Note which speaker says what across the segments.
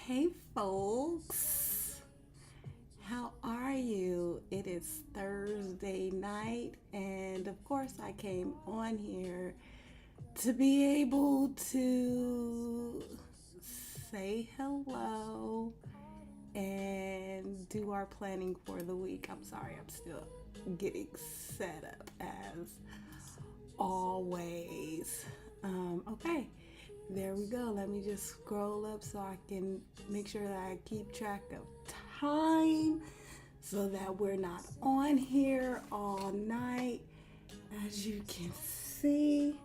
Speaker 1: Hey folks, how are you? It is Thursday night, and of course, I came on here to be able to say hello and do our planning for the week. I'm sorry, I'm still getting set up as always. Okay, there we go. Let me just scroll up so I can make sure that I keep track of time so that we're not on here all night. As you can see,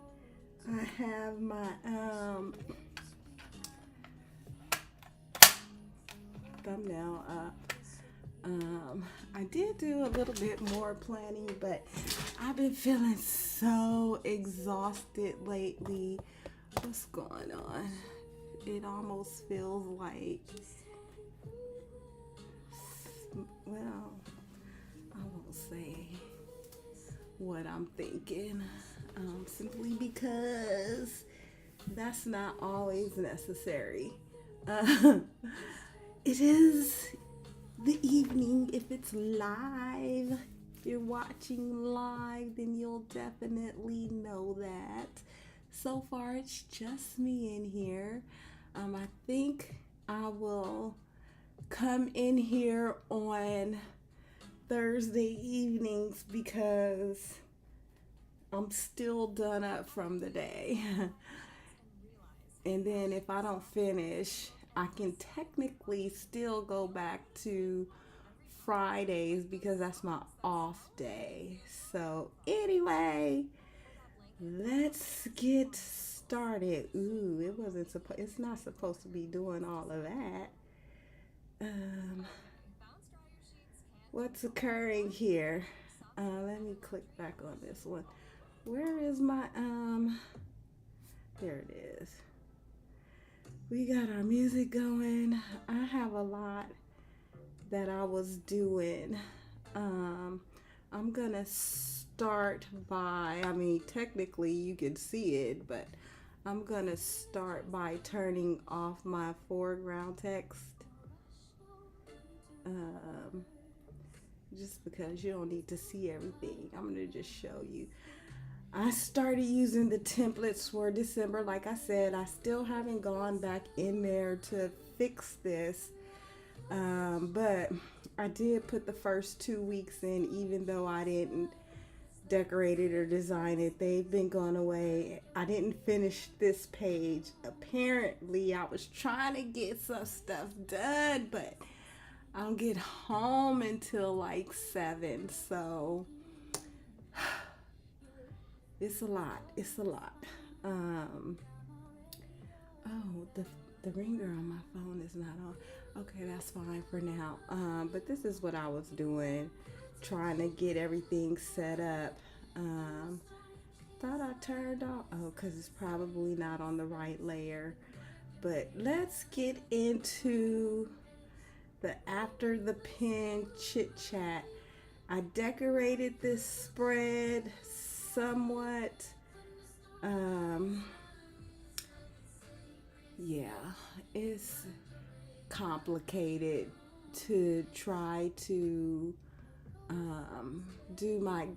Speaker 1: I have my thumbnail up. I did do a little bit more planning, but I've been feeling so exhausted lately. What's going on? It almost feels like, well, I won't say what I'm thinking, simply because that's not always necessary. Uh, it is the evening. If it's live, if you're watching live, then you'll definitely know that. So far, it's just me in here. I think I will come in here on Thursday evenings because I'm still done up from the day. And then if I don't finish, I can technically still go back to Fridays because that's my off day. So, anyway, let's get started. Ooh, it's not supposed to be doing all of that. Um, what's occurring here? Let me click back on this one. Where is my there it is. We got our music going. I have a lot that I was doing. Um, I'm gonna start by, I mean, technically you can see it, but I'm gonna start by turning off my foreground text. Um, just because you don't need to see everything, I'm gonna just show you. I started using the templates for December. Like I said, I still haven't gone back in there to fix this. But I did put the first 2 weeks in, even though I didn't decorate it or design it. They've been gone away. I didn't finish this page. Apparently, I was trying to get some stuff done, but I don't get home until like 7. So it's a lot. It's a lot. Um, oh, the ringer on my phone is not on. Okay, that's fine for now. But this is what I was doing, trying to get everything set up. Um, thought I turned off. Oh, because it's probably not on the right layer. But let's get into the after the pen chit chat. I decorated this spread somewhat. Um, yeah, it's complicated to try to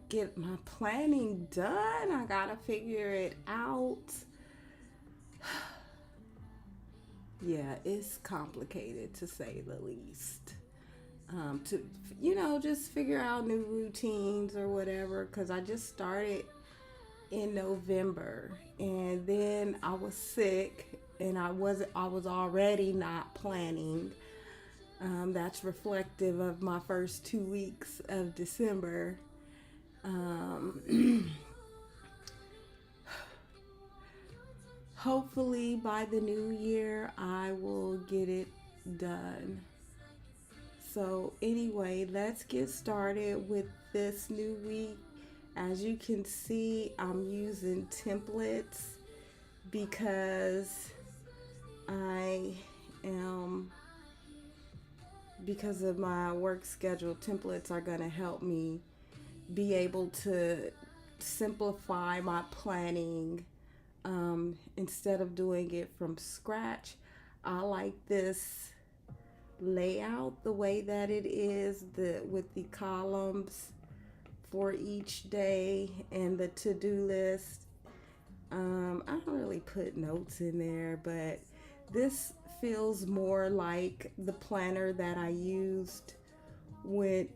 Speaker 1: get my planning done. I gotta figure it out. Yeah, it's complicated to say the least. To just figure out new routines or whatever, because I just started in November, and then I was sick, and I was already not planning. That's reflective of my first 2 weeks of December. Um, Hopefully by the new year I will get it done. So anyway, let's get started with this new week. As you can see, I'm using templates because I am because of my work schedule. Templates are going to help me be able to simplify my planning, instead of doing it from scratch. I like this layout the way that it is, with the columns for each day and the to-do list. I don't really put notes in there, but this feels more like the planner that I used when,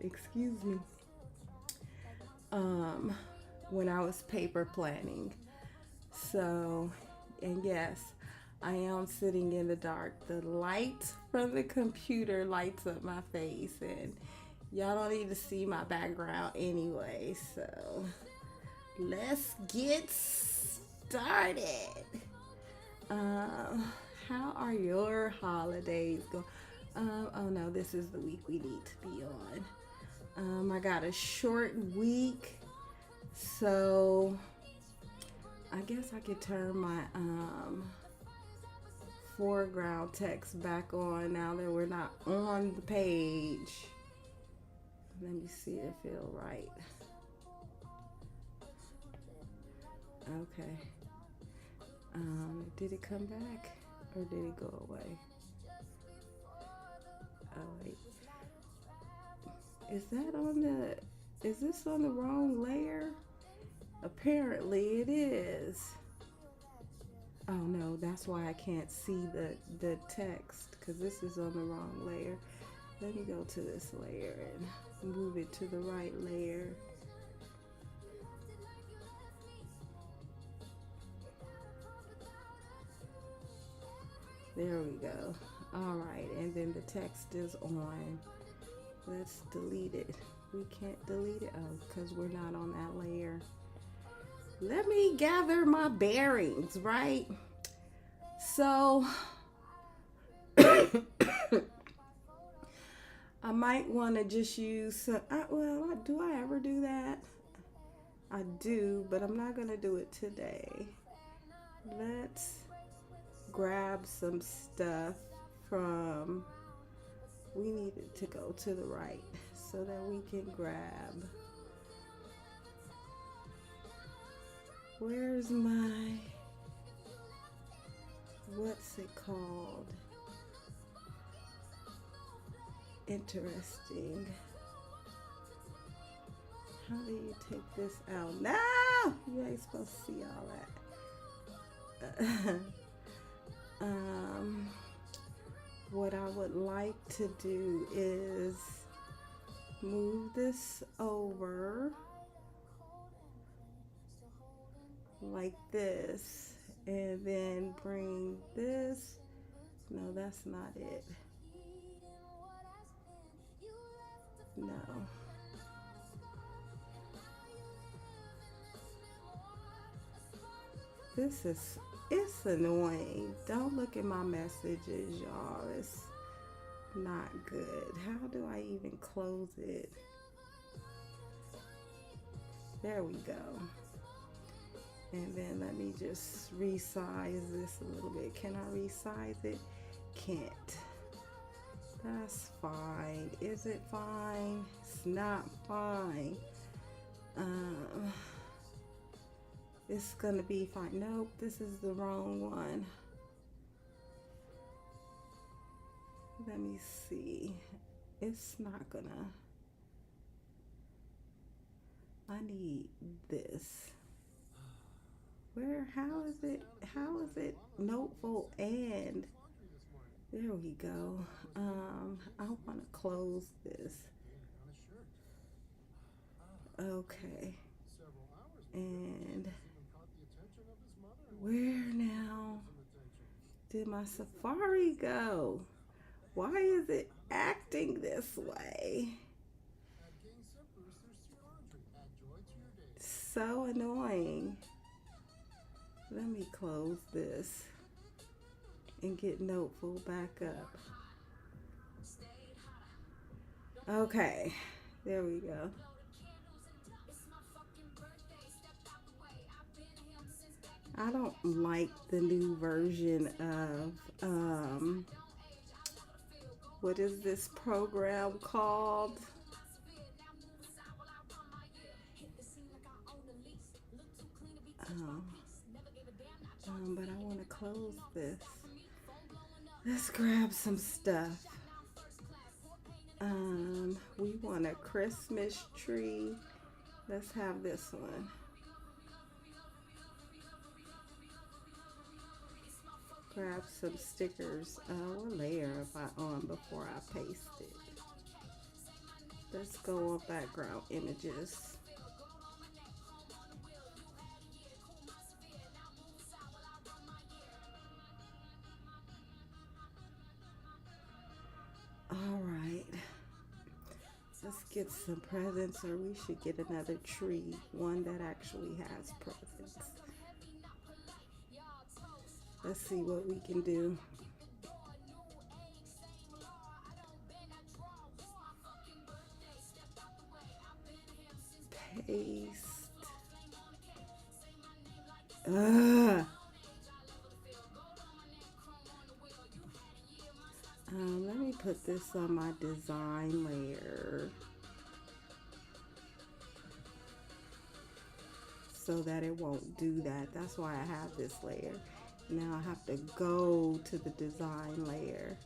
Speaker 1: excuse me, um, when I was paper planning. So, and yes, I am sitting in the dark. The light from the computer lights up my face, and y'all don't need to see my background anyway. So, let's get started. Um, how are your holidays going? Oh no, this is the week we need to be on. I got a short week, so I guess I could turn my foreground text back on now that we're not on the page. Let me see if it'll right. Okay. Did it come back or did it go away? Oh wait. Is this on the wrong layer? Apparently it is. Oh no, that's why I can't see the text, because this is on the wrong layer. Let me go to this layer and move it to the right layer. There we go. All right, and then the text is on. Let's delete it. We can't delete it. Oh, because we're not on that layer. Let me gather my bearings, right? So, I might want to just use some, do I ever do that? I do, but I'm not going to do it today. Let's grab some stuff from, we needed to go to the right so that we can grab, where's my, what's it called? Interesting. How do you take this out? No! You ain't supposed to see all that. What I would like to do is move this over like this, and then bring this. No, that's not it. No. It's annoying. Don't look at my messages, y'all. It's not good. How do I even close it? There we go. And then let me just resize this a little bit. Can I resize it? Can't. That's fine. Is it fine? It's not fine. It's gonna be fine. Nope, this is the wrong one. Let me see. It's not gonna. I need this. Where? How is it? How is it? Noteful and. There we go. I want to close this. Okay. And where now did my Safari go? Why is it acting this way? So annoying. Let me close this and get Noteful back up. Okay, there we go. I don't like the new version of what is this program called? But I want to close this. Let's grab some stuff. We want a Christmas tree. Let's have this one. Grab some stickers. What layer am I on before I paste it? Let's go on background images. All right. Let's get some presents, or we should get another tree, one that actually has presents. Let's see what we can do. Paste. Ugh. Let me put this on my design layer so that it won't do that. That's why I have this layer. Now I have to go to the design layer.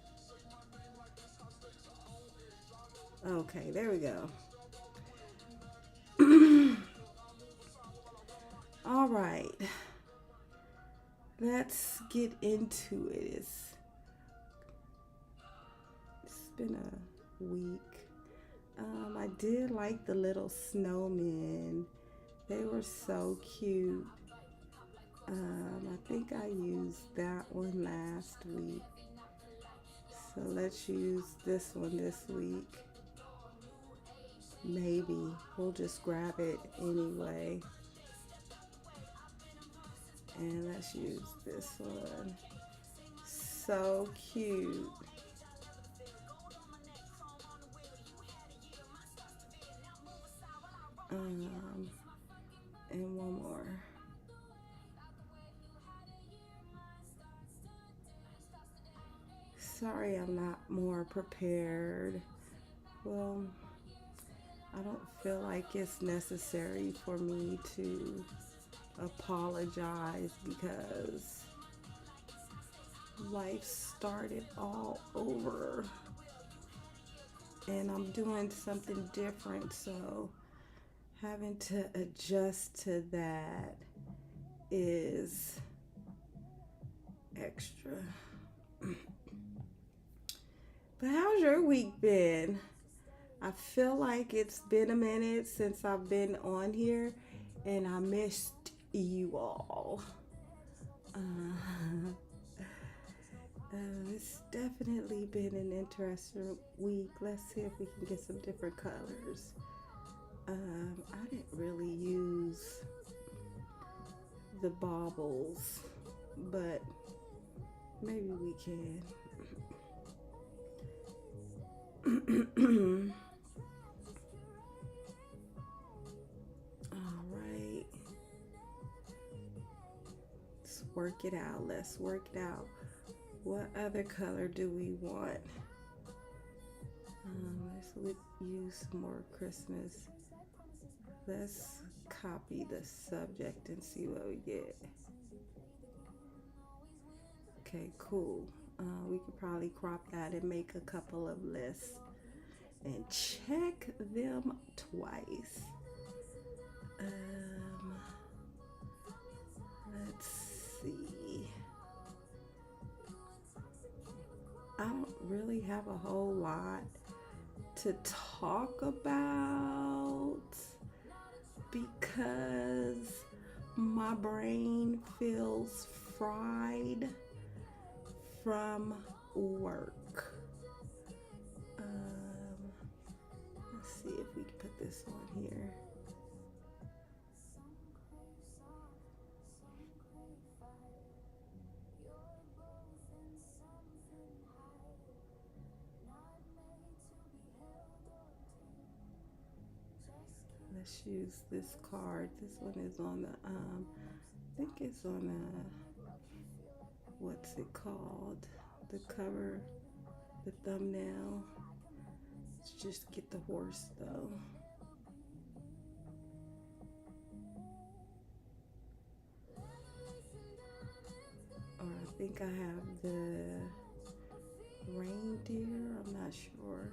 Speaker 1: Okay, there we go. All right, let's get into it. It's been a week. I did like the little snowmen. They were so cute. I think I used that one last week. So let's use this one this week. Maybe. We'll just grab it anyway. And let's use this one. So cute. And one more. Sorry I'm not more prepared. Well, I don't feel like it's necessary for me to apologize because life started all over and I'm doing something different, so having to adjust to that is extra. But how's your week been? I feel like it's been a minute since I've been on here and I missed you all. It's definitely been an interesting week. Let's see if we can get some different colors. I didn't really use the baubles, but maybe we can. All right. Let's work it out. Let's work it out. What other color do we want? Let's use some more Christmas. Let's copy the subject and see what we get. Okay, cool. We could probably crop that and make a couple of lists and check them twice. Let's see. I don't really have a whole lot to talk about because my brain feels fried from work. Let's see if we can put this on here. Let's use this card. This one is on the I think it's on what's it called? The cover, the thumbnail. Let's just get the horse though. Or I think I have the reindeer. I'm not sure.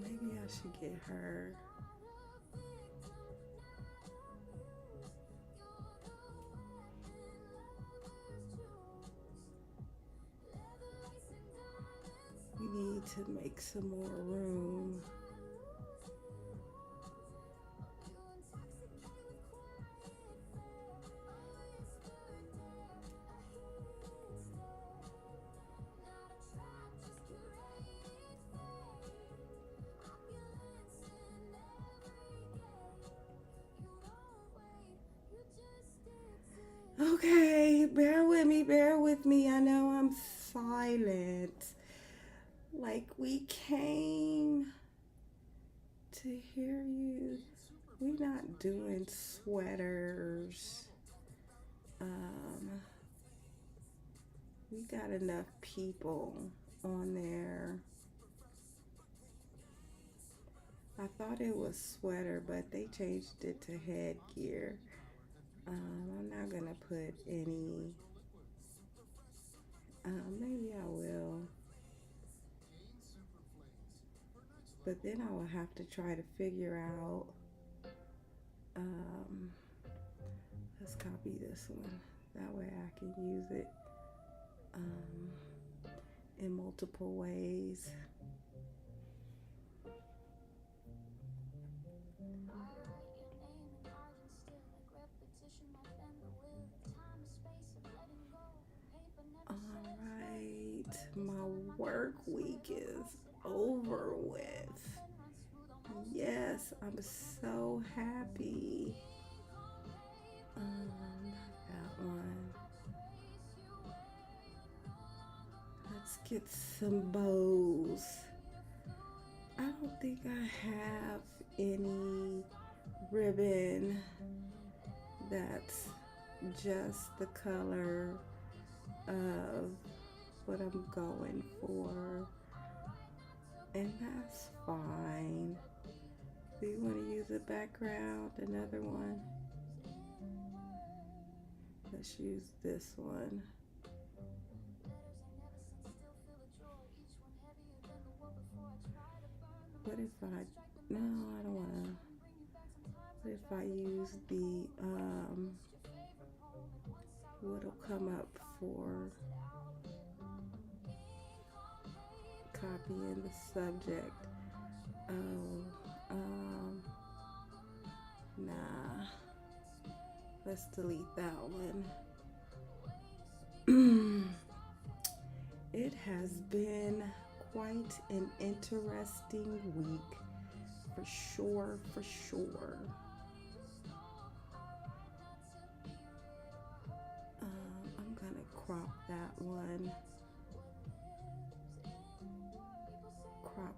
Speaker 1: Maybe I should get her. We need to make some more room. Okay, bear with me, bear with me. I know I'm silent. Like we came to hear you. We're not doing sweaters. We got enough people on there. I thought it was sweater, but they changed it to headgear. I'm not gonna put any. Maybe I will, but then I will have to try to figure out. Um, let's copy this one. That way I can use it in multiple ways. Alright, my work week is over with. Yes, I'm so happy. That one. Let's get some bows. I don't think I have any ribbon that's just the color of what I'm going for, and that's fine. Do you want to use a background? Another one? Let's use this one. What if no, I don't want to. What if I use the, what'll come up for copying the subject? Oh, nah. Let's delete that one. It has been quite an interesting week, for sure, for sure. I'm gonna crop that one. Crop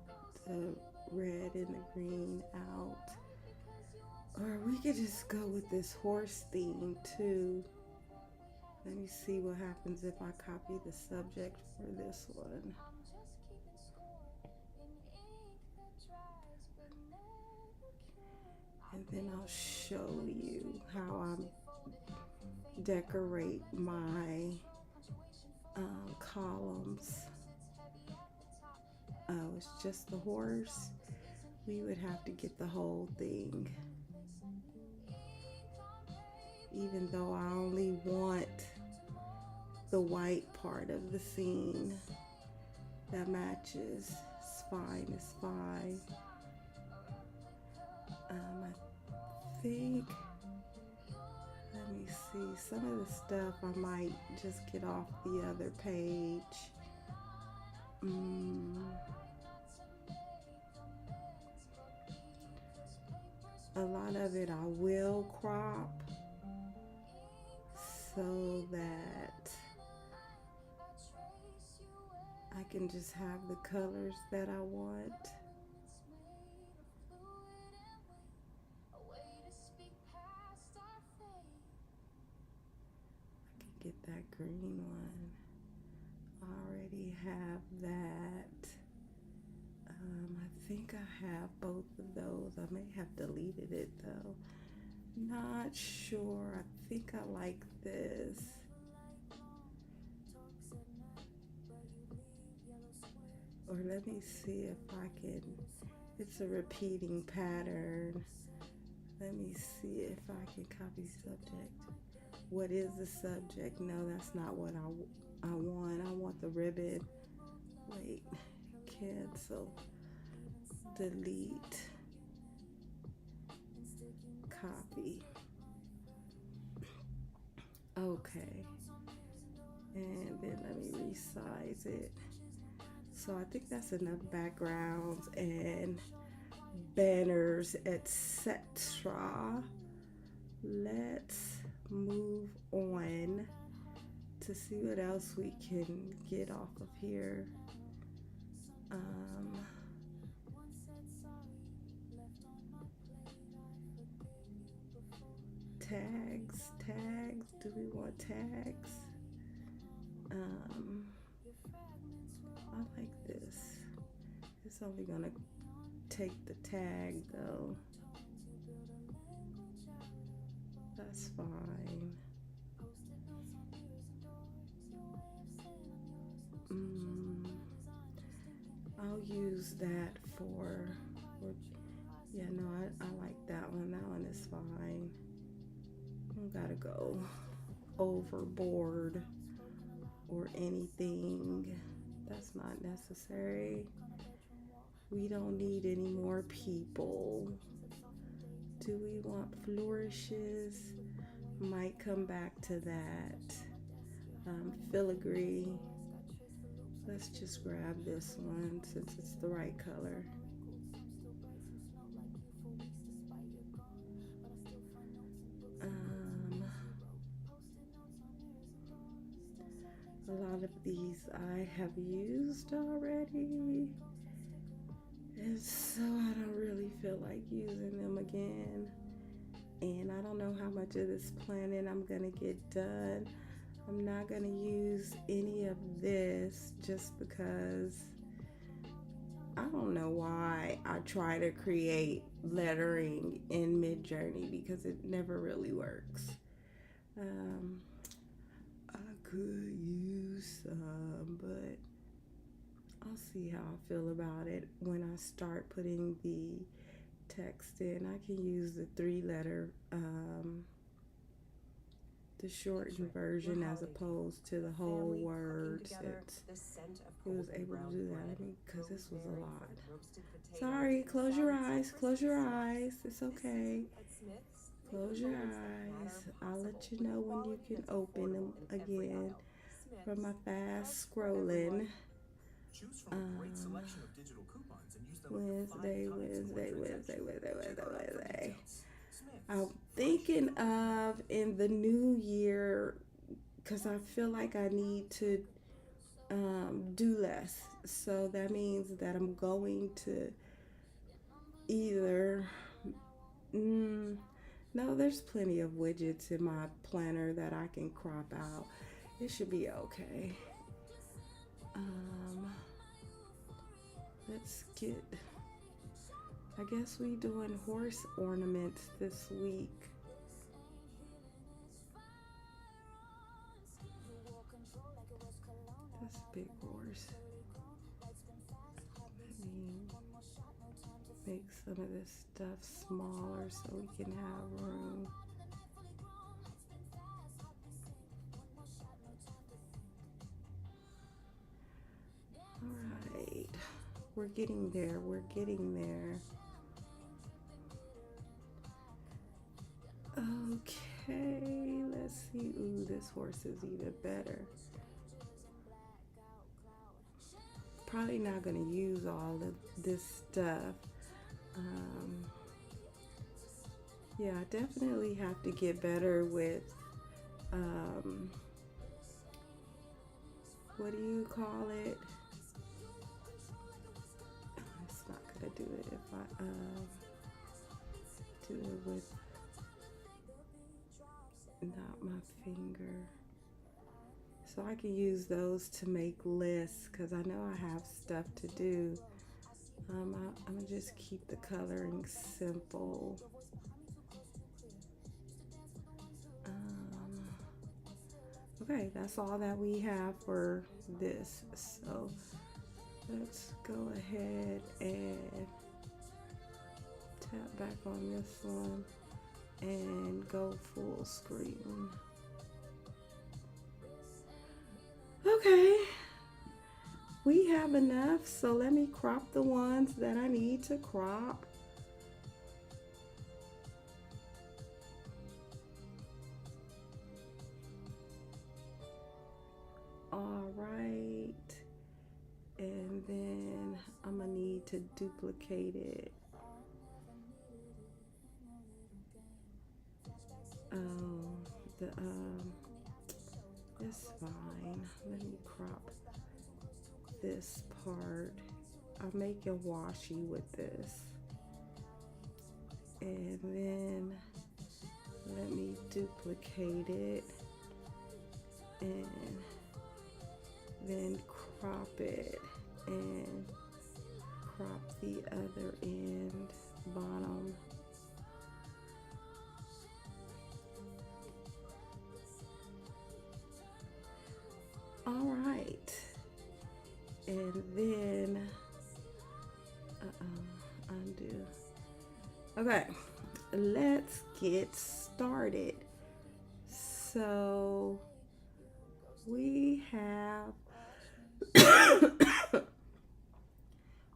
Speaker 1: the red and the green out. Or we could just go with this horse theme too. Let me see what happens if I copy the subject for this one. And then I'll show you how I decorate my columns. Oh, it's just the horse. We would have to get the whole thing. Even though I only want the white part of the scene that matches. It's fine, it's fine. I think, let me see, some of the stuff I might just get off the other page. A lot of it I will crop so that I can just have the colors that I want. I can get that green one. I already have that. I think I have both of those. I may have deleted it though. Not sure. I think I like this. Or let me see if I can. It's a repeating pattern. Let me see if I can copy subject. What is the subject? No, that's not what I want. I want the ribbon. Wait, cancel, delete, copy. Okay, and then let me resize it. So I think that's enough backgrounds and banners, etc. Let's move on to see what else we can get off of here. Tags. Do we want tags? I like this. It's only gonna take the tag though. That's fine. I'll use that for yeah, no, I like that one. That one is fine. Don't gotta go overboard or anything. That's not necessary. We don't need any more people. Do we want flourishes? Might come back to that. Filigree. Let's just grab this one since it's the right color. A lot of these I have used already, and so I don't really feel like using them again. And I don't know how much of this planning I'm gonna get done. I'm not gonna use any of this just because I don't know why I try to create lettering in Midjourney because it never really works. I could use some, but I'll see how I feel about it when I start putting the text in. I can use the 3-letter, the shortened version as opposed to the whole word, since it was able to do that. Because this was a lot. Sorry, close your eyes, it's okay. Close your eyes. I'll let you know when you can open them again from my fast scrolling. Wednesday. I'm thinking of in the new year, because I feel like I need to do less. So that means that I'm going to either no, there's plenty of widgets in my planner that I can crop out. It should be okay. Let's get, I guess we doing horse ornaments this week. That's a big horse. Let me make some of this stuff smaller so we can have room. All right, we're getting there. Okay, let's see. Ooh, this horse is even better. Probably not gonna use all of this stuff. Yeah, I definitely have to get better with what do you call it? It's not gonna do it if I do it with not my finger. So I can use those to make lists because I know I have stuff to do. I'm gonna just keep the coloring simple. Okay, that's all that we have for this. So let's go ahead and tap back on this one and go full screen. Okay, we have enough, so let me crop the ones that I need to crop. All right, and then I'm gonna need to duplicate it. The it's fine. Let me crop this part. I'm making washi with this, and then let me duplicate it and then crop it and crop the other end bottom. All right, and then undo. Okay, let's get started. So we have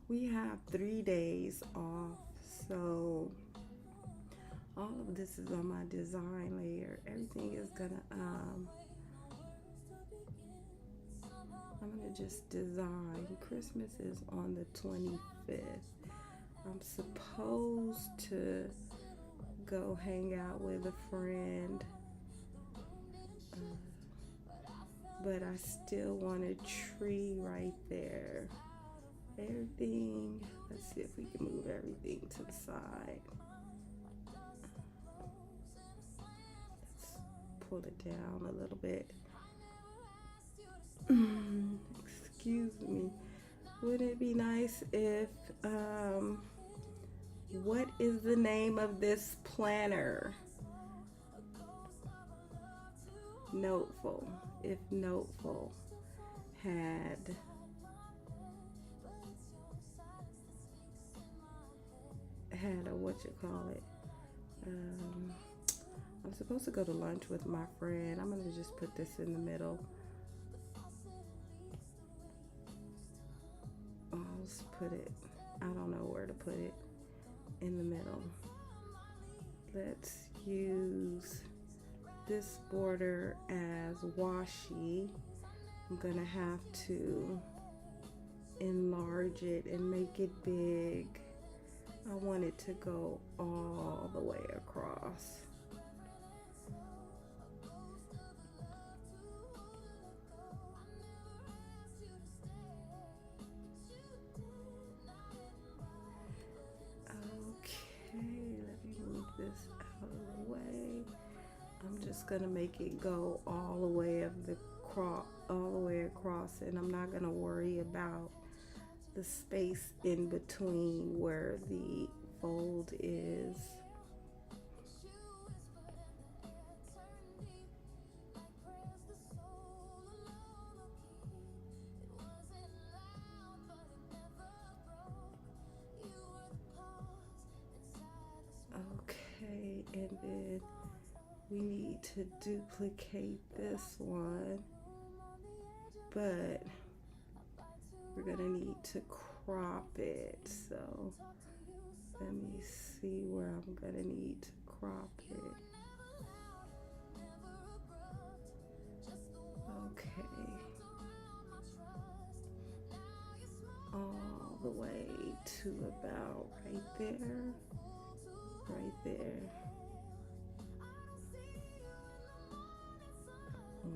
Speaker 1: we have 3 days off. So all of this is on my design layer. Everything is gonna I'm gonna just design. Christmas is on the 25th. I'm supposed to go hang out with a friend, but I still want a tree right there. Everything, let's see if we can move everything to the side. Let's pull it down a little bit. Excuse me. Wouldn't it be nice if, what is the name of this planner? Noteful. If Noteful had a I'm supposed to go to lunch with my friend. I'm gonna just put this in the middle. I'll just put it, I don't know where to put it, in the middle. Let's use this border as washi. I'm gonna have to enlarge it and make it big. I want it to go all the way across. This out of the way. I'm just gonna make it go all the way across, and I'm not gonna worry about the space in between where the fold is. Okay, and then we need to duplicate this one, but we're gonna need to crop it. So let me see where I'm gonna need to crop it. Okay, all the way to about right there. Right there.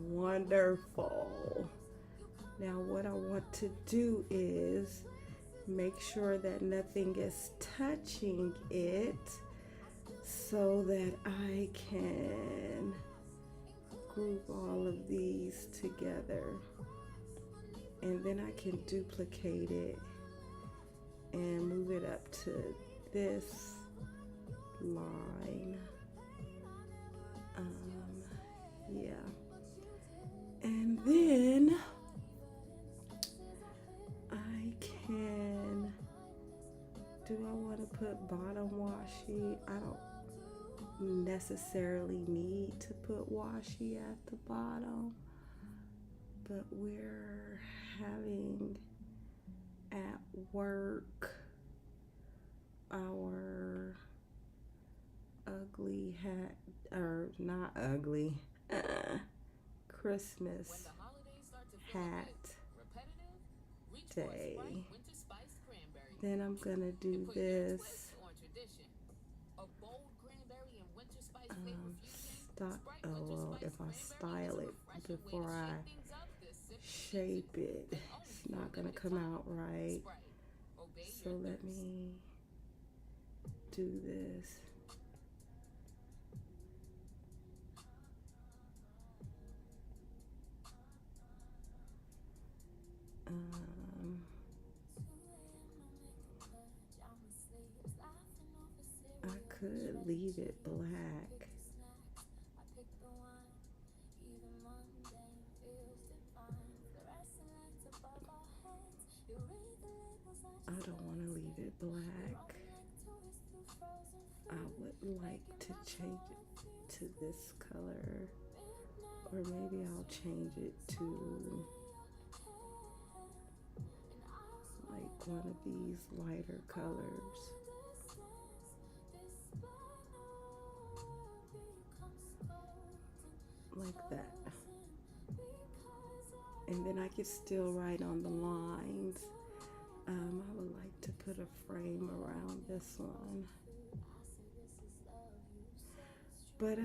Speaker 1: Wonderful. Now what I want to do is make sure that nothing is touching it so that I can group all of these together, and then I can duplicate it and move it up to this line. Yeah, washi. I don't necessarily need to put washi at the bottom, but we're having at work our ugly hat, or not ugly, Christmas hat day. Then I'm gonna do this oh well, if I style it before I shape it, it's not gonna come out right. So let me do this. I could leave it black. I don't want to leave it black. I would like to change it to this color, or maybe I'll change it to like one of these lighter colors, like that. And then I can still write on the lines. I would like to put a frame around this one. But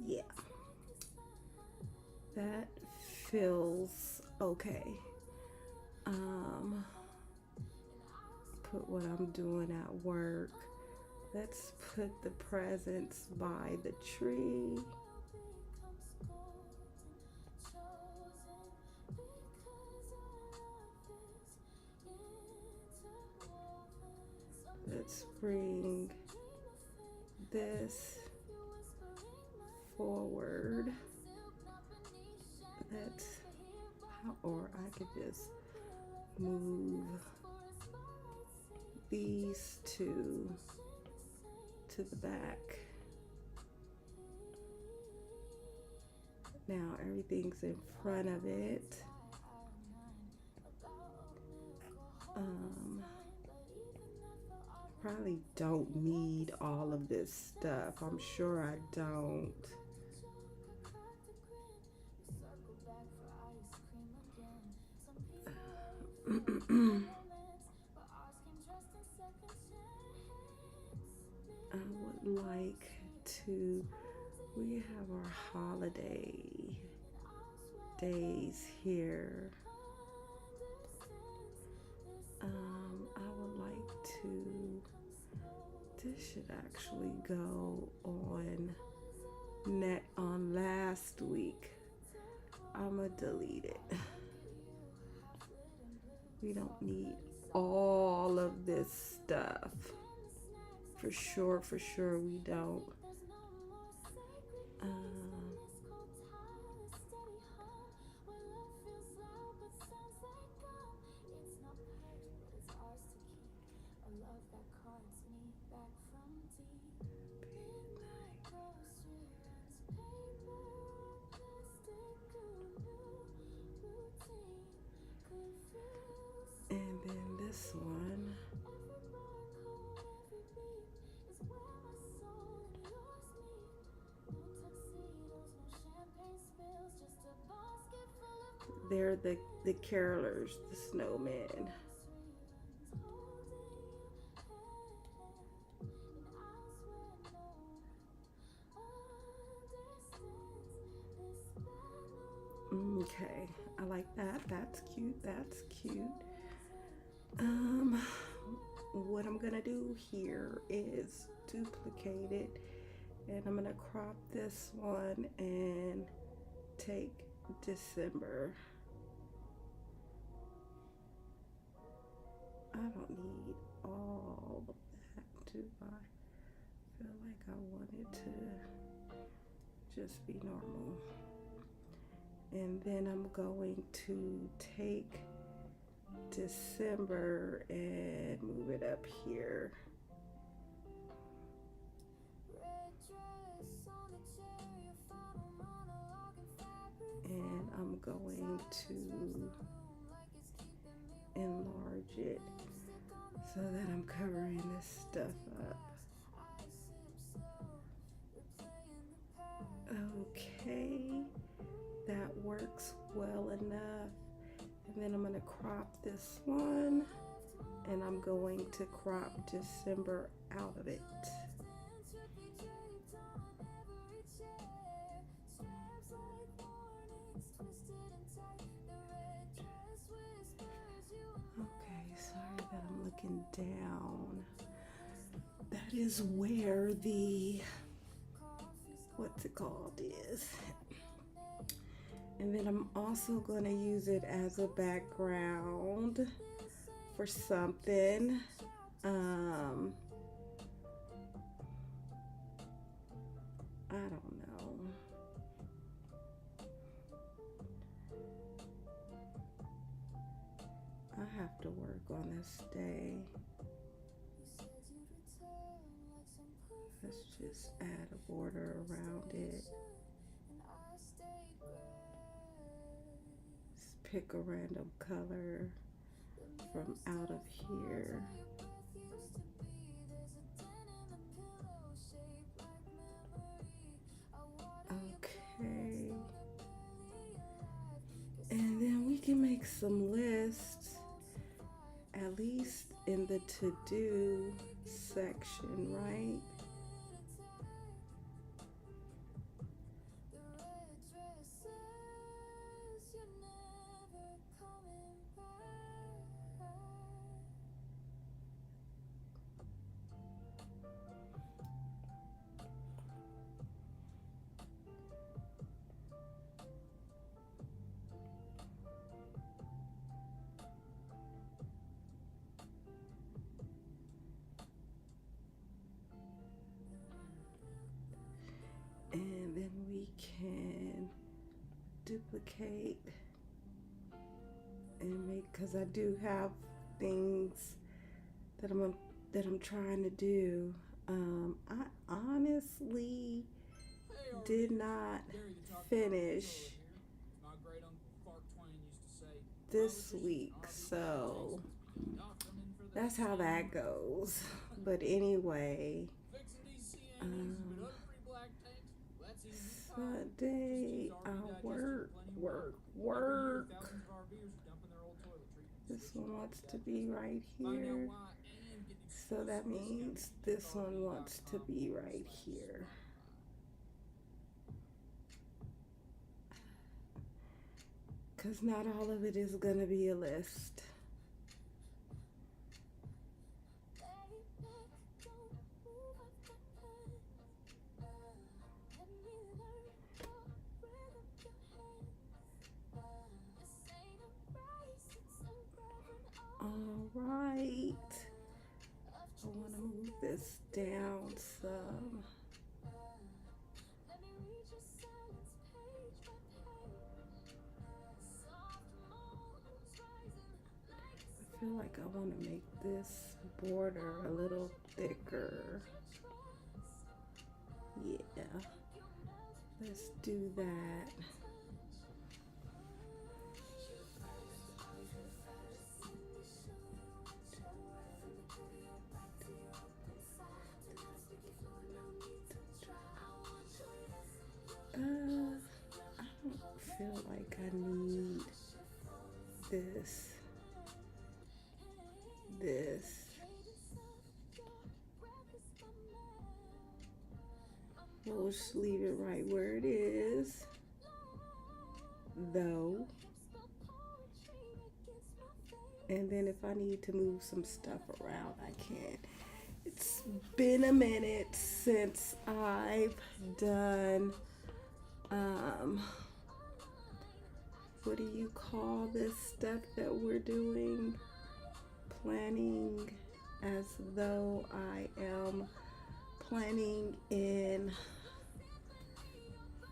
Speaker 1: yeah, that feels okay. Put what I'm doing at work. Let's put the presents by the tree. Let's bring this forward. Or I could just move these two to the back. Now everything's in front of it. Probably don't need all of this stuff. I'm sure I don't. I would like to, we have our holiday days here. I would like to, this should actually go on last week. I'ma delete it. We don't need all of this stuff. For sure we don't. And then this one. They're the carolers, the snowmen. Okay, I like that. That's cute. That's cute. What I'm gonna do here is duplicate it, and I'm gonna crop this one and take December. I don't need all of that, do I? I want it to just be normal. And then I'm going to take December and move it up here. And I'm going to enlarge it so that I'm covering this stuff up. Okay, that works well enough. And then I'm going to crop this one, and I'm going to crop December out of it. Okay, sorry that I'm looking down. That is where the, what's it called is. And then I'm also going to use it as a background for something. I don't know. I have to work on this day. Let's just add a border around it. Just pick a random color from out of here. Okay. And then we can make some lists, at least in the to-do section, right? And then we can duplicate and make, because I do have things that I'm trying to do. I honestly did not finish this week, so that's how that goes. But anyway, Sunday I work. This one wants to be right here, so that means this one wants to be right here. Because not all of it is going to be a list. All right. I want to move this down some. I feel like I want to make this border a little thicker. Yeah. Let's do that. I don't feel like I need this. We'll just leave it right where it is, though. And then if I need to move some stuff around, I can. It's been a minute since I've done, what do you call this stuff that we're doing? Planning as though I am planning in,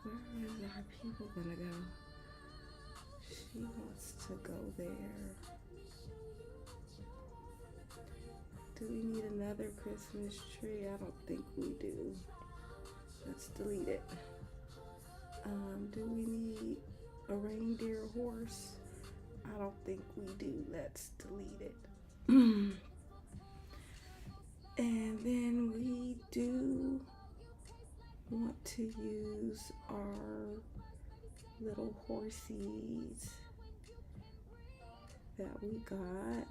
Speaker 1: where is our people gonna go? She wants to go there. Do we need another Christmas tree? I don't think we do. Let's delete it. Do we need a reindeer horse? I don't think we do. Let's delete it. And then we do want to use our little horsies that we got.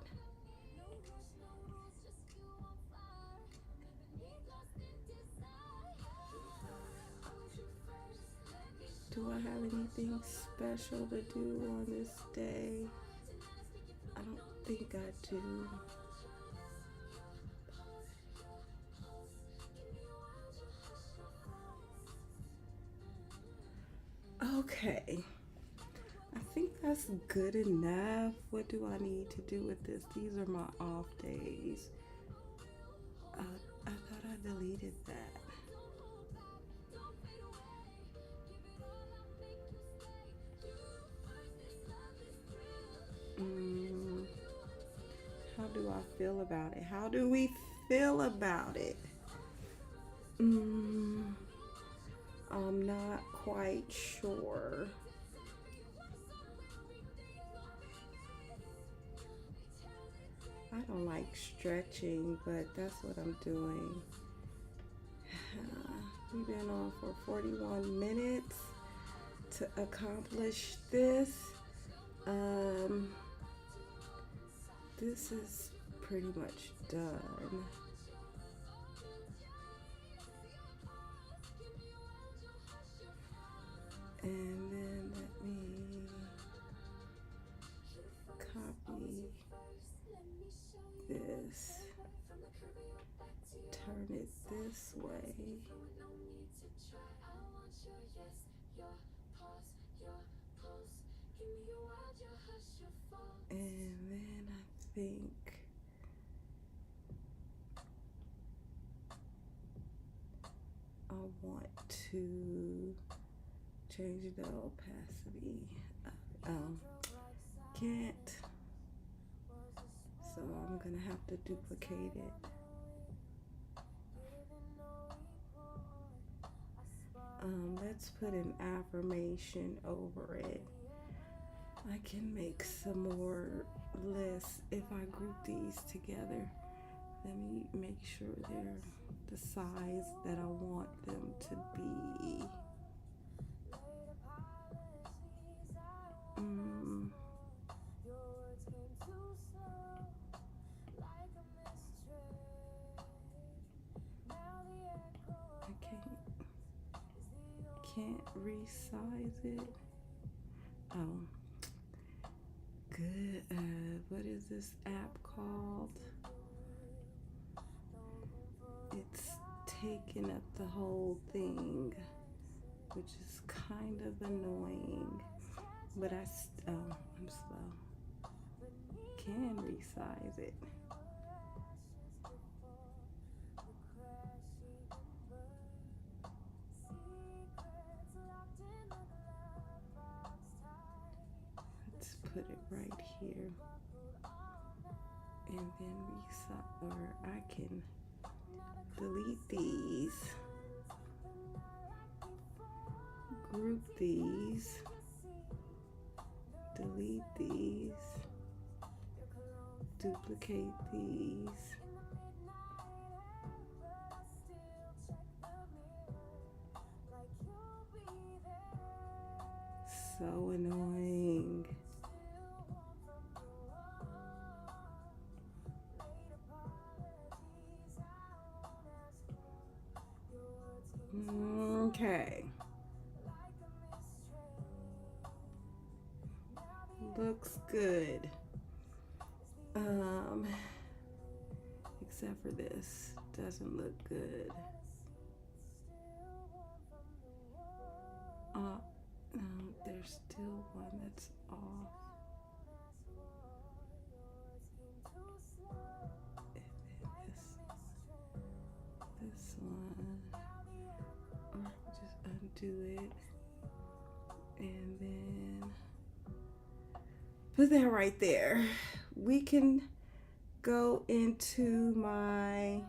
Speaker 1: Do I have anything special to do on this day? I don't think I do. Okay. I think that's good enough. What do I need to do with this? These are my off days. I thought I deleted that. How do I feel about it? How do we feel about it? I'm not quite sure. I don't like stretching, but that's what I'm doing. We've been on for 41 minutes to accomplish this. This is pretty much done. And then let me copy this, turn it this way. And then I think I want to change the opacity. Can't. So I'm gonna have to duplicate it. Let's put an affirmation over it. I can make some more lists if I group these together. Let me make sure they're the size that I want them to be. I can't resize it. Oh, good. What is this app called? It's taking up the whole thing, which is kind of annoying. But I'm slow. Can resize it. Let's put it right here. And then resize, or I can delete these, group these, delete these, duplicate these. So annoying. Okay. Looks good. Except for this. Doesn't look good. No, there's still one that's off. And then this one. do it. And then put that right there. We can go into my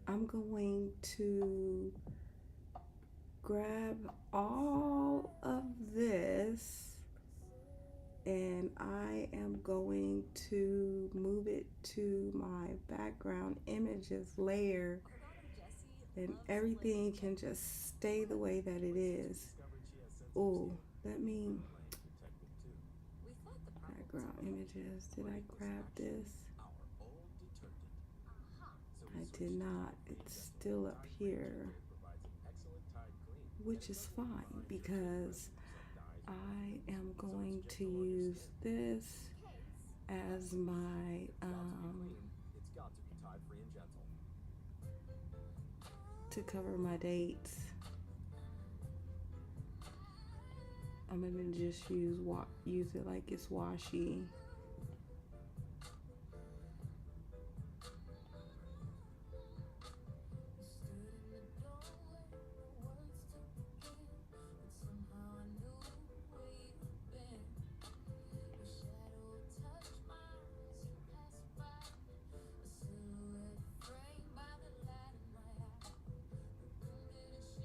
Speaker 1: I'm going to grab all of this and I am going to move it to my background images layer, and everything can just stay the way that it is. Oh, let me background images. Did I grab this? I did not. It's still up here, which is fine because I am going to use this as my to cover my dates. I'm gonna just use it like it's washi.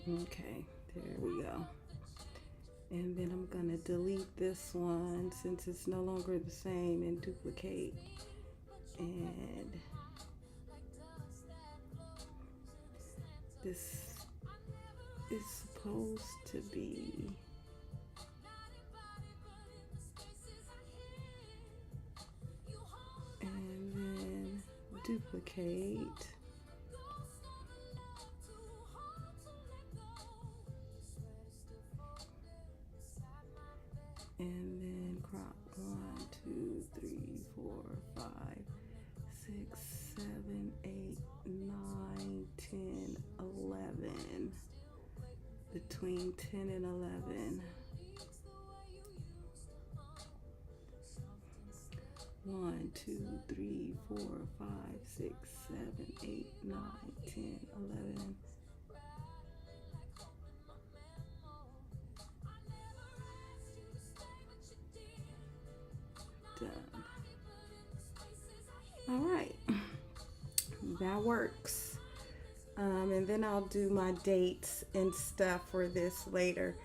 Speaker 1: Okay, there we go. And then I'm gonna delete this one since it's no longer the same and duplicate. And this is supposed to be and then duplicate. And then crop 1, 2, 3, 4, 5, 6, 7, 8, 9, 10, 11. Between 10 and 11. 1, 2, 3, 4, 5, 6, 7, 8, 9, 10, 11. Done. All right, that works. And then I'll do my dates and stuff for this later.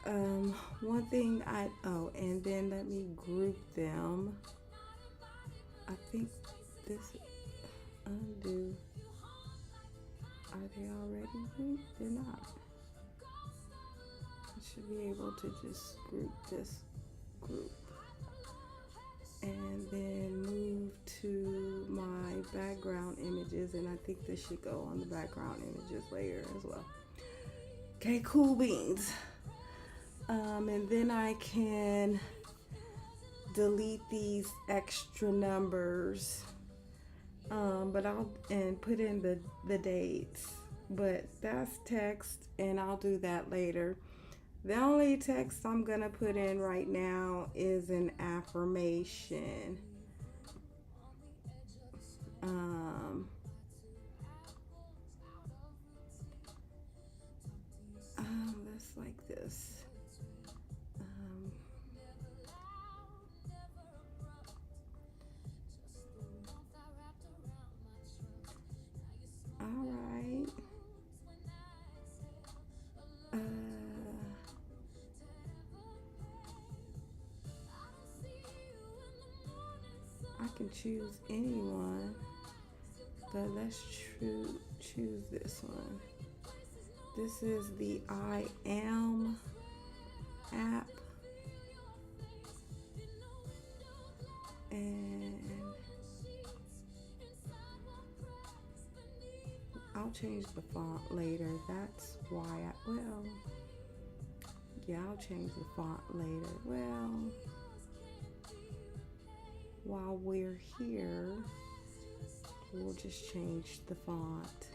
Speaker 1: One thing and then let me group them. I think this undo. Are they already grouped? They're not. I should be able to just group this group. And then move to my background images, and I think this should go on the background images layer as well. Okay, cool beans. And then I can delete these extra numbers, but I'll put in the dates. But that's text, and I'll do that later. The only text I'm gonna put in right now is an affirmation. That's like this. All right. I can choose anyone, but let's choose this one. This is the I Am app, and I'll change the font later. That's why I'll change the font later. Well, while we're here, we'll just change the font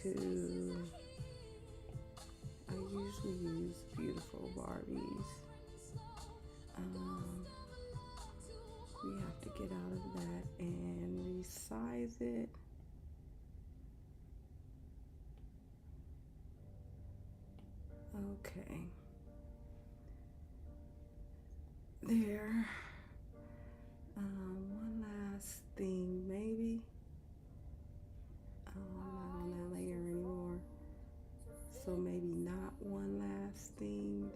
Speaker 1: to, I usually use Beautiful Barbies. We have to get out of that and resize it. Okay. There. One last thing, maybe. Oh, I'm not on that layer anymore. So maybe not one last thing.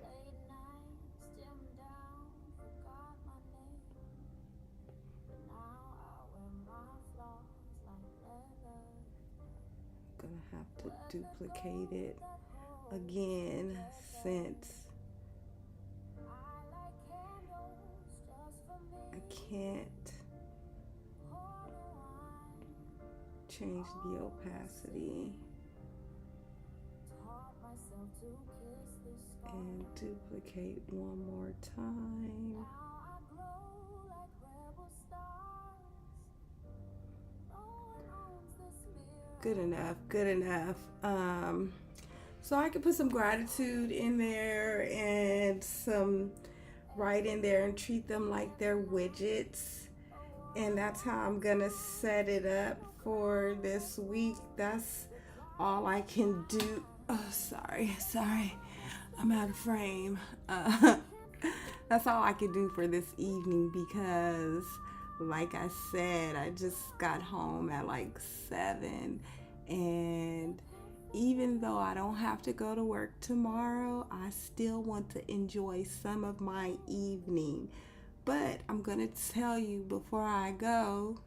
Speaker 1: Gonna have to duplicate it again since I can't change the opacity and duplicate one more time. Good enough, good enough. So I could put some gratitude in there and some right in there and treat them like they're widgets. And that's how I'm gonna set it up for this week. That's all I can do. Oh, sorry. I'm out of frame. That's all I can do for this evening because, like I said, I just got home at like 7. And even though I don't have to go to work tomorrow, I still want to enjoy some of my evening. But I'm going to tell you before I go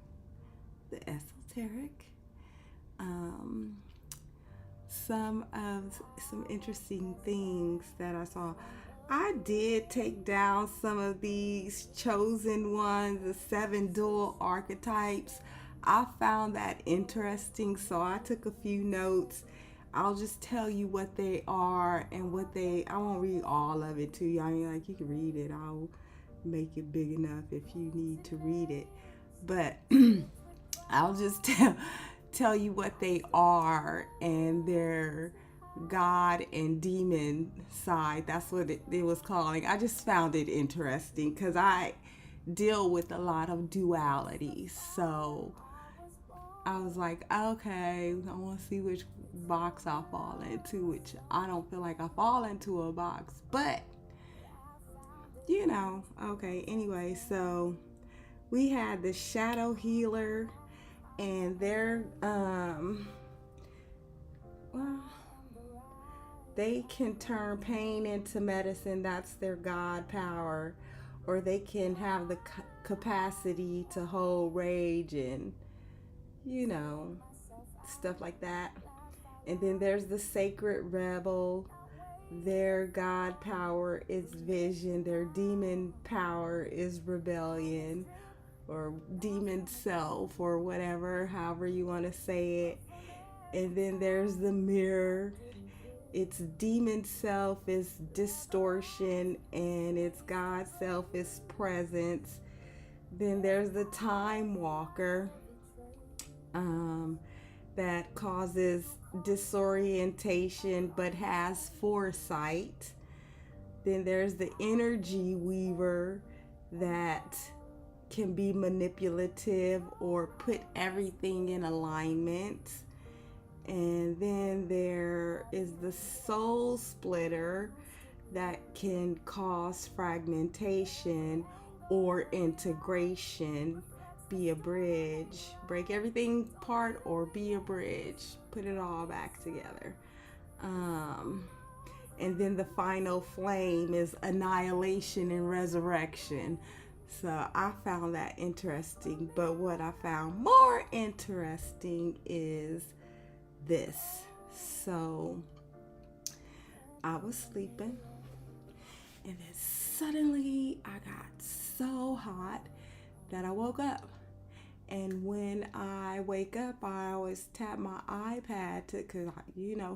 Speaker 1: the esoteric, some interesting things that I saw. I did take down some of these chosen ones, the 7 dual archetypes. I found that interesting, so I took a few notes. I'll just tell you what they are and I won't read all of it to you. I mean, like, you can read it. I'll make it big enough if you need to read it. But I'll just tell you what they are and their God and demon side. That's what it was calling. I just found it interesting because I deal with a lot of duality. So I was like, okay, I want to see which box I fall into, which I don't feel like I fall into a box. But, okay, anyway, so we had the shadow healer and they can turn pain into medicine. That's their God power. Or they can have the capacity to hold rage and, stuff like that. And then there's the sacred rebel. Their God power is vision. Their demon power is rebellion or demon self or whatever, however you want to say it. And then there's the mirror. Its demon self is distortion and its God self is presence. Then there's the time walker that causes disorientation but has foresight. Then there's the energy weaver that can be manipulative or put everything in alignment. And then there is the soul splitter that can cause fragmentation or integration, be a bridge, break everything apart or be a bridge, put it all back together. And then the final flame is annihilation and resurrection. So I found that interesting. But what I found more interesting is this. So I was sleeping and then suddenly I got so hot that I woke up. And when I wake up, I always tap my iPad because,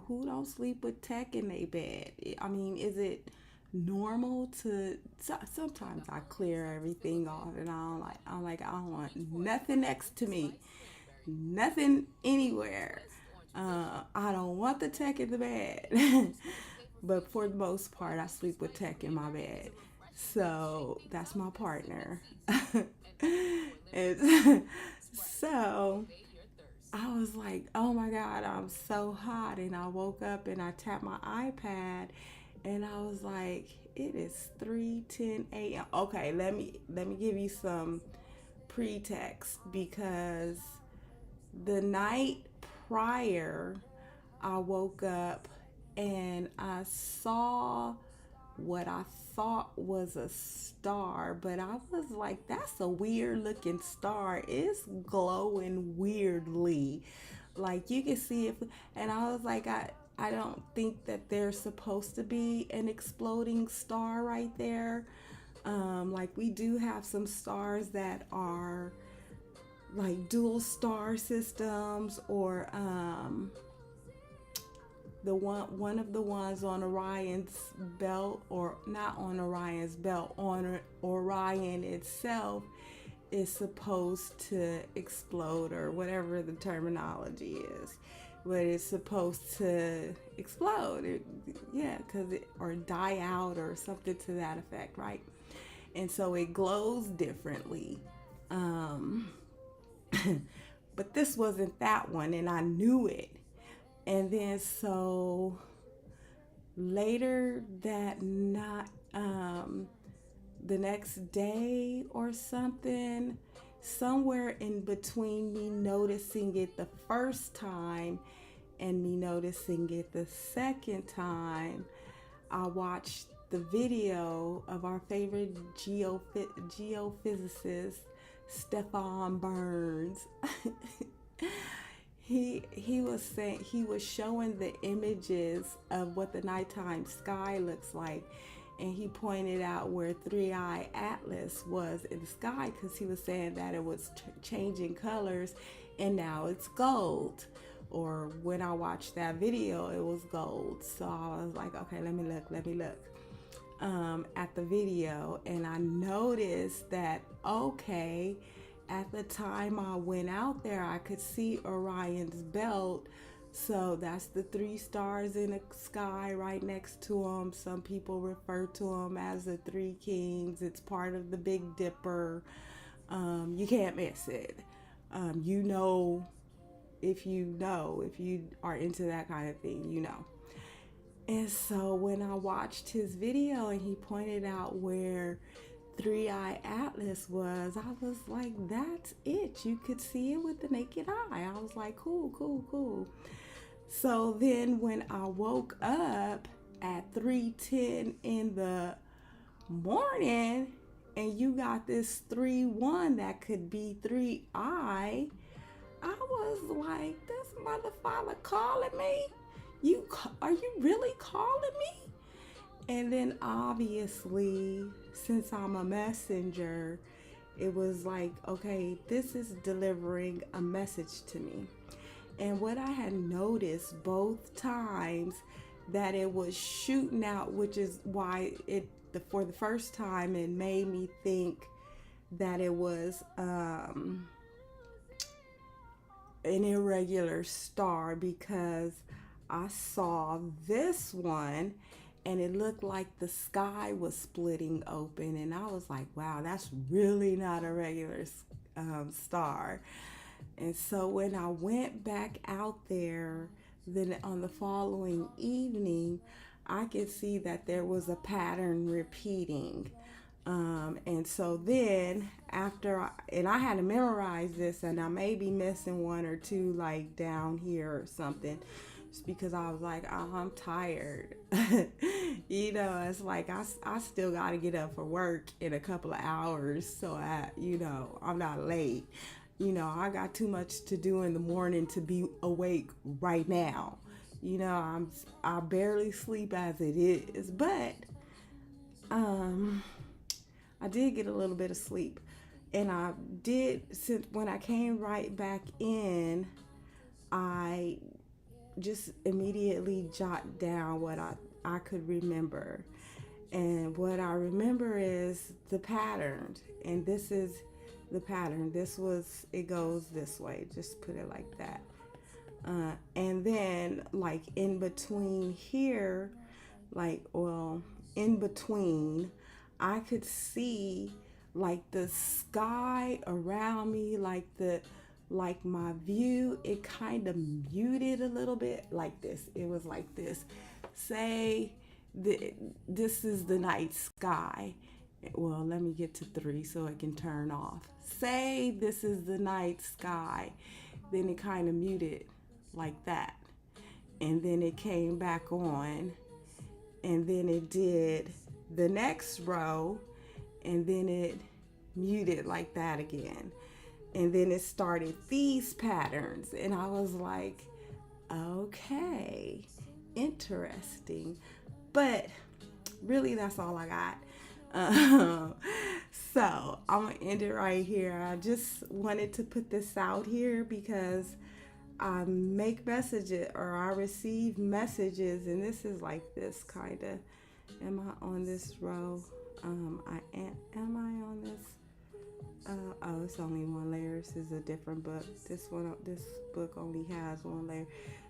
Speaker 1: who don't sleep with tech in their bed? I mean, is it normal to, sometimes I clear everything off and I'm like, I don't want nothing next to me, nothing anywhere. I don't want the tech in the bed. But for the most part, I sleep with tech in my bed. So that's my partner. And so I was like, oh my God, I'm so hot. And I woke up and I tapped my iPad And I was like, it is 3:10 a.m. Okay, let me give you some pretext, because the night prior I woke up and I saw what I thought was a star, but I was like, that's a weird looking star. It's glowing weirdly. Like you can see it, and I was like, I don't think that there's supposed to be an exploding star right there. Like we do have some stars that are like dual star systems, or the one of the ones on Orion's belt, or not on Orion's belt, on Orion itself, is supposed to explode, or whatever the terminology is, but it's supposed to explode. Yeah, because it, or die out or something to that effect, right? And so it glows differently. Um, but this wasn't that one, and I knew it. And then so later that night, the next day or something, somewhere in between me noticing it the first time and me noticing it the second time, I watched the video of our favorite geophysicist, Stefan Burns. He was saying, he was showing the images of what the nighttime sky looks like, and he pointed out where 3-Eye Atlas was in the sky, because he was saying that it was changing colors and now it's gold. Or when I watched that video, it was gold. So I was like, okay, let me look at the video, and I noticed that, okay, at the time I went out there, I could see Orion's belt. So that's the 3 stars in the sky right next to him. Some people refer to them as the 3 kings. It's part of the Big Dipper. You can't miss it. You know, if you are into that kind of thing, you know. And so when I watched his video and he pointed out where 3-Eye Atlas was, I was like, that's it. You could see it with the naked eye. I was like, cool. So then when I woke up at 3:10 in the morning, and you got this 3-1 that could be 3-Eye, I was like, this motherfucker calling me? Are you really calling me? And then obviously, since I'm a messenger, it was like, okay, this is delivering a message to me. And what I had noticed both times, that it was shooting out, which is why for the first time it made me think that it was an irregular star, because I saw this one and it looked like the sky was splitting open, and I was like, wow, that's really not a regular star. And so when I went back out there, then on the following evening, I could see that there was a pattern repeating. And so then and I had to memorize this, and I may be missing one or two like down here or something, just because I was like, oh, I'm tired. You know, it's like I still got to get up for work in a couple of hours, so I'm not late. You know, I got too much to do in the morning to be awake right now. You know, I barely sleep as it is, but I did get a little bit of sleep, and I did, since when I came right back in, I just immediately jot down what I could remember. And what I remember is the pattern, and this is the pattern. It goes this way, just put it like that. And then like in between here, in between, I could see like the sky around me, like my view, it kind of muted a little bit like this. It was like this. Say this is the night sky. Well, let me get to 3 so it can turn off. Say this is the night sky. Then it kind of muted like that. And then it came back on. And then it did the next row. And then it muted like that again. And then it started these patterns. And I was like, okay, interesting. But really, that's all I got. So I'm gonna end it right here. I just wanted to put this out here because I make messages, or I receive messages, and this is like this kind of. Am I on this row? Am I on this? Oh, it's only one layer. This is a different book. This book only has one layer.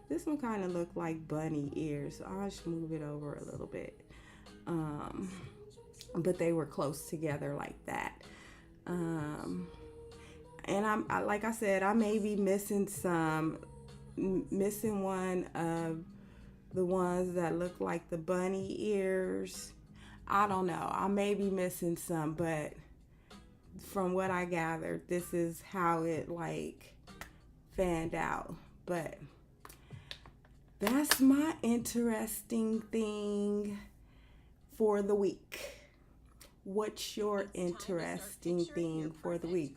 Speaker 1: This one kind of looked like bunny ears. So I'll just move it over a little bit. But they were close together like that. And like I said, I may be missing one of the ones that look like the bunny ears. I don't know. I may be missing some, but from what I gathered, this is how it like fanned out. But that's my interesting thing for the week. What's your interesting thing for the week?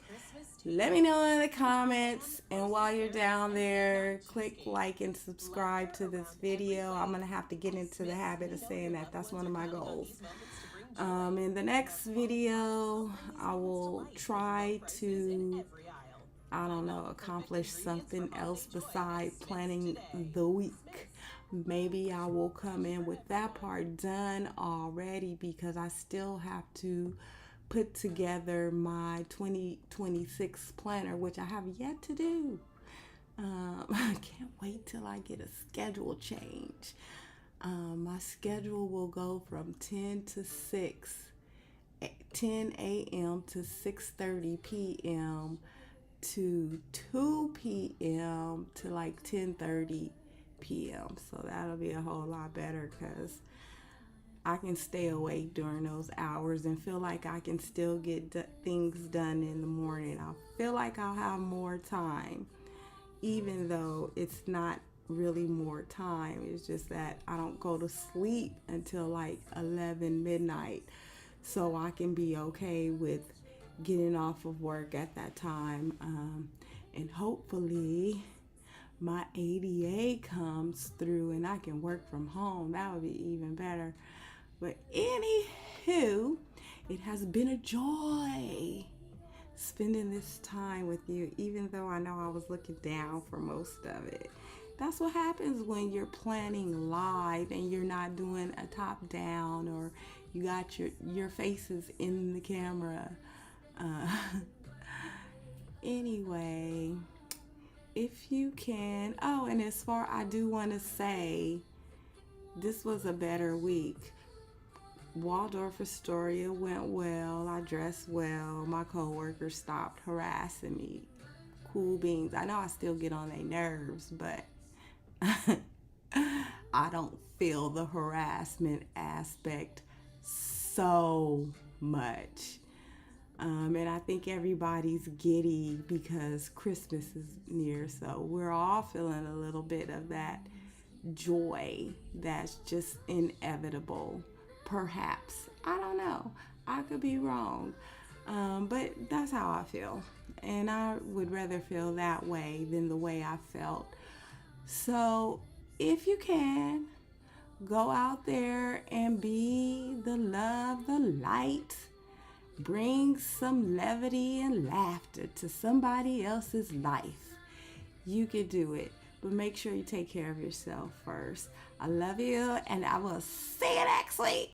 Speaker 1: Let me know in the comments. And while you're down there, click like and subscribe to this video. I'm going to have to get into the habit of saying that. That's one of my goals. In the next video, I will try to, accomplish something else besides planning the week. Maybe I will come in with that part done already because I still have to put together my 2026 planner, which I have yet to do. I can't wait till I get a schedule change. My schedule will go from 10 a.m. to 6:30 p.m. to 2 p.m. to like 10:30 p.m. So that'll be a whole lot better because I can stay awake during those hours and feel like I can still get things done in the morning. I feel like I'll have more time, even though it's not really more time. It's just that I don't go to sleep until like 11 midnight, so I can be okay with getting off of work at that time. And hopefully my ADA comes through and I can work from home. That would be even better. But anywho, it has been a joy spending this time with you, even though I know I was looking down for most of it. That's what happens when you're planning live and you're not doing a top down, or you got your faces in the camera. Anyway, if you can, and I do want to say, this was a better week. Waldorf Astoria went well. I dressed well. My coworkers stopped harassing me. Cool beans. I know I still get on their nerves, but I don't feel the harassment aspect so much. And I think everybody's giddy because Christmas is near, so we're all feeling a little bit of that joy that's just inevitable. Perhaps. I don't know. I could be wrong. But that's how I feel. And I would rather feel that way than the way I felt. So if you can, go out there and be the love, the light. Bring some levity and laughter to somebody else's life. You can do it. But make sure you take care of yourself first. I love you, and I will see you next week.